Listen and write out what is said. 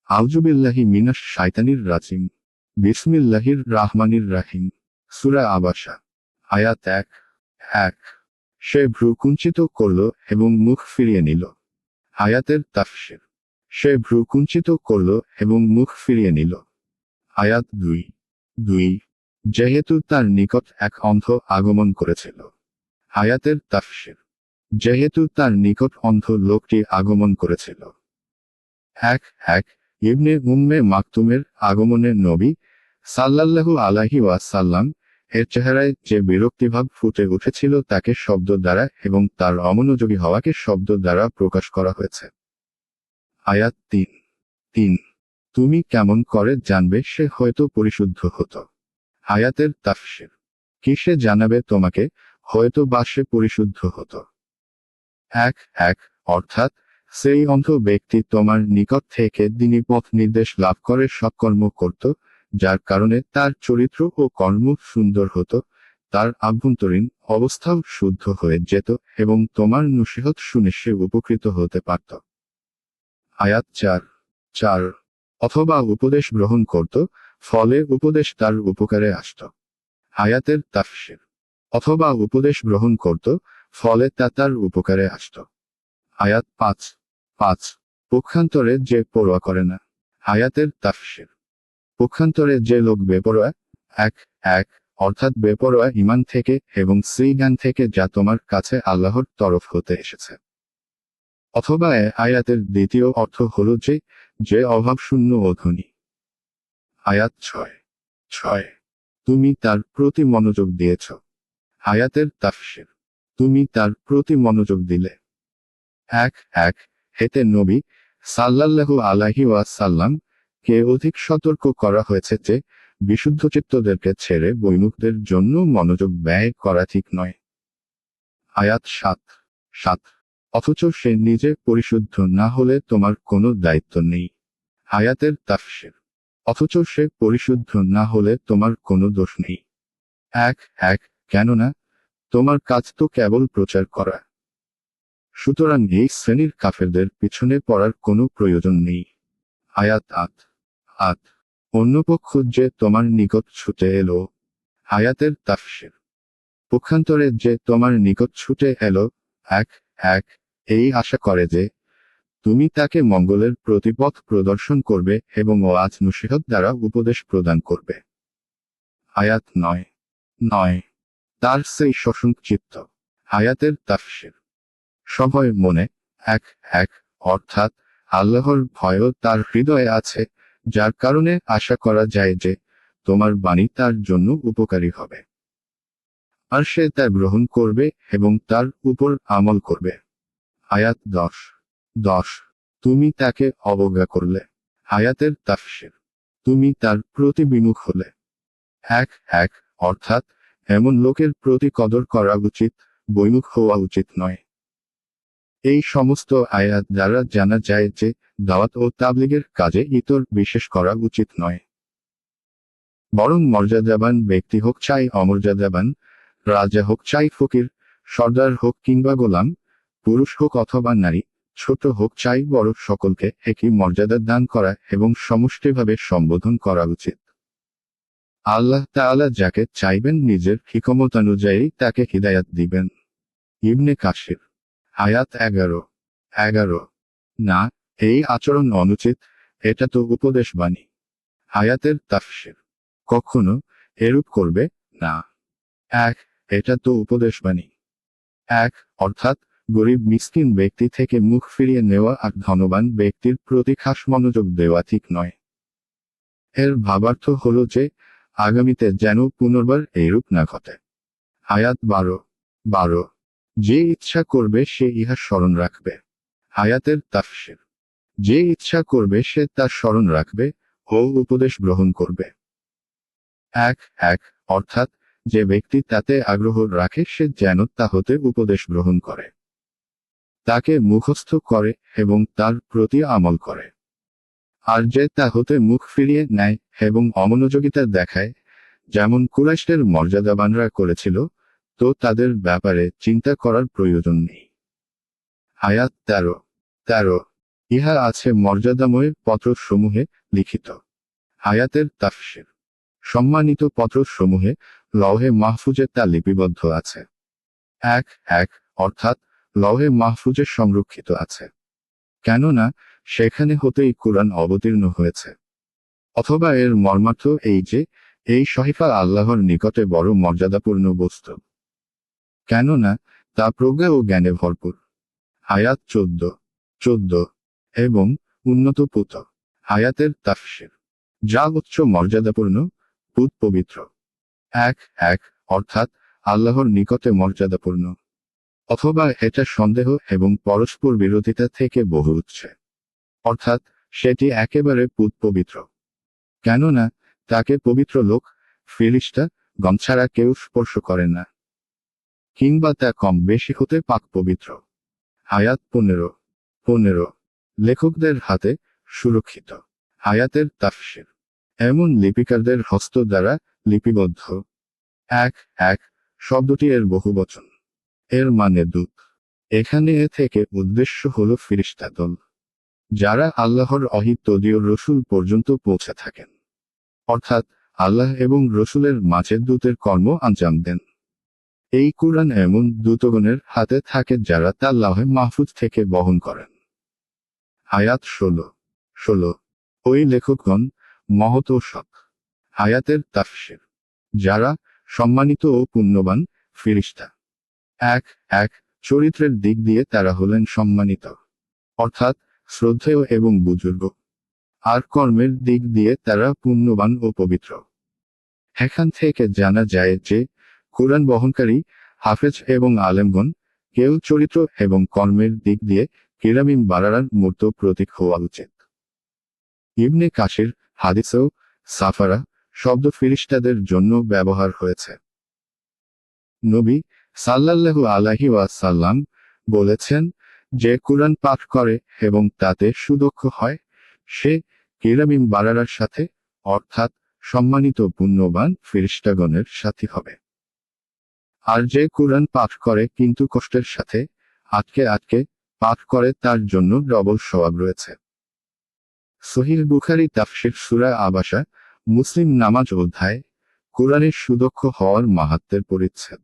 আউযুবিল্লাহি মিনাশ শাইতানির রাজিম। বিসমিল্লাহির রাহমানির রাহিম। সূরা আবাসা। আয়াত 1। সে ভ্রু কুঞ্চিত করল এবং মুখ ফিরিয়ে নিল। আয়াতের তাফসীর। সে ভ্রু কুঞ্চিত করল এবং মুখ ফিরিয়ে নিল। আয়াত 2। যেহেতু তার নিকট এক অন্ধ আগমন করেছিল। আয়াতের তাফসীর। যেহেতু তার নিকট অন্ধ লোকটি আগমন করেছিল। 1 ইবনে উম্মে মাকতুমের আগমনে নবী সাল্লাল্লাহু আলাইহি ওয়াসাল্লাম এর চেহারায় যে বিরক্তিভাব ফুটে উঠেছিল তাকে শব্দ দ্বারা এবং তার অমনোযোগী হওয়াকে শব্দ দ্বারা প্রকাশ করা হয়েছে। আয়াত 3। তুমি কেমন করে জানবে সে হয়তো পরিশুদ্ধ হতো। আয়াতের তাফসীর। কি সে জানাবে তোমাকে, হয়তো বা সে পরিশুদ্ধ হতো। 1 অর্থাৎ সেই অন্ধ ব্যক্তি তোমার নিকট থেকে দ্বীনি পথ নির্দেশ লাভ করে সৎকর্ম করত, যার কারণে তার চরিত্র ও কর্ম সুন্দর হতো, তার আভ্যন্তরীণ অবস্থাও শুদ্ধ হয়ে যেত এবং তোমার নসিহত শুনে সে উপকৃত হতে পারত। আয়াত 4 অথবা উপদেশ গ্রহণ করত, ফলে উপদেশ তার উপকারে আসত। আয়াতের তাফসীর। অথবা উপদেশ গ্রহণ করত, ফলে তা তার উপকারে আসত। আয়াত 5 পক্ষান্তরে যে পরোয়া করে না। আয়াতের তাফসীর। পক্ষান্তরে যে লোক বেপরোয়া। 1 অর্থাৎ বেপরোয়া ঈমান থেকে এবং সেই জ্ঞান থেকে যা তোমার কাছে আল্লাহর তরফ হতে এসেছে। অথবা আয়াতের দ্বিতীয় অর্থ হল যে অভাবশূন্য ও ধনী। আয়াত 6 তুমি তার প্রতি মনোযোগ দিয়েছ। আয়াতের তাফসীর। তুমি তার প্রতি মনোযোগ দিলে। 1 হেতে নবী সাল্লাল্লাহু আলাইহি ওয়াসাল্লাম কে অধিক সতর্ক করা হয়েছে যে বিশুদ্ধচিত্তদেরকে ছেড়ে বৈমুখদের জন্য মনোযোগ ব্যয় করা ঠিক নয়। আয়াত 7 অথচ সে নিজে পরিশুদ্ধ না হলে তোমার কোনো দায়িত্ব নেই। আয়াতের তাফসীর। অথচ সে পরিশুদ্ধ না হলে তোমার কোনো দোষ নেই। 1 কেননা তোমার কাজ তো কেবল প্রচার করা। সুতরাং এই শ্রেণীর কাফেরদের পিছনে পড়ার কোনো প্রয়োজন নেই। আয়াত 8 অন্য পক্ষ যে তোমার নিকট ছুটে এলো। আয়াতের তাফসীর। পক্ষান্তরে যে তোমার নিকট ছুটে এলো। 1 এই আশা করে যে তুমি তাকে মঙ্গলের প্রতিপথ প্রদর্শন করবে এবং ওয়াজ নসিহত দ্বারা উপদেশ প্রদান করবে। আয়াত 9 তার সেই শোষণ চিত্ত। আয়াতের তাফসীর। সভয় মনে। 1 অর্থাৎ আল্লাহর ভয়ও তার হৃদয়ে আছে, যার কারণে আশা করা যায় যে তোমার বাণী তার জন্য উপকারী হবে। আর সে তা গ্রহণ করবে এবং তার উপর আমল করবে। আয়াত 10 তুমি তাকে অবজ্ঞা করলে। আয়াতের তাফসীর। তুমি তার প্রতি বিমুখ হলে। 1 অর্থাৎ এমন লোকের প্রতি কদর করা উচিত, বৈমুখ হওয়া উচিত নয়। এই সমস্ত আয়াত দ্বারা জানা যায় যে দাওয়াত ও তাবলীগের কাজে ইতর বিশেষ করা উচিত নয়। বরং মর্যাদাবান ব্যক্তি হোক চাই অমর্যাদাবান, রাজা হোক চাই ফকির, সর্দার হোক কিংবা গোলাম, পুরুষ হোক অথবা নারী, ছোট হোক চাই বড়, সকলকে একই মর্যাদা দান করা এবং সমষ্টিভাবে সম্বোধন করা উচিত। আল্লাহ তাআলা যাকে চাইবেন নিজের হিকমতানুযায়ী তাকে হিদায়াত দিবেন। ইবনে কাসির। আয়াত 11 না, এই আচরণ অনুচিত, এটা তো উপদেশ বাণী। আয়াতের তাফসীর। কখনো এরূপ করবে না। 1 এটা তো উপদেশ বাণী। 1 অর্থাৎ গরিব মিসকিন ব্যক্তি থেকে মুখ ফিরিয়ে নেওয়া আর ধনবান ব্যক্তির প্রতি খাস মনোযোগ দেওয়া ঠিক নয়। এর ভাবার্থ হল যে আগামীতে যেন পুনর্বার এইরূপ না ঘটে। আয়াত 12 যে ইচ্ছা করবে সে ইহা স্মরণ রাখবে। আয়াতের তাফসীর। যে ইচ্ছা করবে সে তা স্মরণ রাখবে ও উপদেশ গ্রহণ করবে। 1 অর্থাৎ যে ব্যক্তি তাতে আগ্রহ রাখে সে যেন তা হতে উপদেশ গ্রহণ করে, তাকে মুখস্থ করে এবং তার প্রতি আমল করে। আর যে তা হতে মুখ ফিরিয়ে নেয় এবং অমনোযোগিতা দেখায়, যেমন কুরাইশদের মর্যাদাবানরা করেছিল, তো তাদের ব্যাপারে চিন্তা করার প্রয়োজন নেই। আয়াত 13 ইহা আছে মর্যাদাময় পত্রসমূহে লিখিত। আয়াতের তাফসির। সম্মানিত পত্রসমূহে লৌহে মাহফুজে তা লিপিবদ্ধ আছে। 1 অর্থাৎ লৌহে মাহফুজে সংরক্ষিত আছে, কেননা সেখানে হতেই কুরআন অবতীর্ণ হয়েছে। অথবা এর মর্মার্থ এই যে, এই সহিফা আল্লাহর নিকটে বড় মর্যাদাপূর্ণ বস্তু, কেননা তা প্রজ্ঞা ও জ্ঞানে ভরপুর। আয়াত 14 এবং উন্নত পুত। আয়াতের তাফসির। যা উচ্চ মর্যাদাপূর্ণ, পুত পবিত্র। 1 অর্থাৎ আল্লাহর নিকটে মর্যাদাপূর্ণ। অথবা এটা সন্দেহ এবং পরস্পর বিরোধিতা থেকে বহু উচ্চে, অর্থাৎ সেটি একেবারে পুত পবিত্র, কেননা তাকে পবিত্র লোক, ফেরেশতা গণ ছাড়া কেউ স্পর্শ করে না, কিংবা তা কম বেশি হতে পাক পবিত্র। আয়াত 15 লেখকদের হাতে সুরক্ষিত। আয়াতের তাফসির। এমন লিপিকারদের হস্ত দ্বারা লিপিবদ্ধ। 1 শব্দটি এর বহুবচন। এর মানে দূত। এখানে এ থেকে উদ্দেশ্য হল ফেরেশতা দল, যারা আল্লাহর ওহী তদীয় রসুল পর্যন্ত পৌঁছে থাকেন, অর্থাৎ আল্লাহ এবং রসুলের মাঝে দূতের কর্ম আঞ্জাম দেন। এই কুরআন এমন দূতগণের হাতে থাকে যারা তা লৌহে মাহফুজ থেকে বহন করেন। আয়াত 16 ওই লেখকগণ মহৎ ও সৎ। আয়াতের তাফসির। যারা সম্মানিত ও পুণ্যবান ফেরেশতা। 1 চরিত্রের দিক দিয়ে তারা হলেন সম্মানিত, অর্থাৎ শ্রদ্ধেয় এবং বুজুর্গ। আর কর্মের দিক দিয়ে তারা পুণ্যবান ও পবিত্র। এখান থেকে জানা যায় যে, কুরআন বহনকারী হাফেজ এবং আলেমগণ কেউ চরিত্র এবং কর্মের দিক দিয়ে কিরামিম বারারার মূর্ত প্রতীক হওয়া উচিত। ইবনে কাসির হাদিসেও সাফারা শব্দ ফেরেশতাদের জন্য ব্যবহার হয়েছে। নবী সাল্লাল্লাহু আলাইহি ওয়াসাল্লাম বলেছেন, যে কুরআন পাঠ করে এবং তাতে সুদক্ষ হয়, সে কিরামিম বারারার সাথে, অর্থাৎ সম্মানিত পুণ্যবান ফেরেশতাগণের সাথী হবে। আর যে কুরআন পাঠ করে কিন্তু কষ্টের সাথে, আটকে পাঠ করে, তার জন্য ডবল সওয়াব রয়েছে। সহিহ বুখারী তাফসির সূরা আবাসা, মুসলিম নামাজ অধ্যায়, কুরআনের সুদক্ষ হওয়ার মাহাত্ম্যের পরিচ্ছেদ।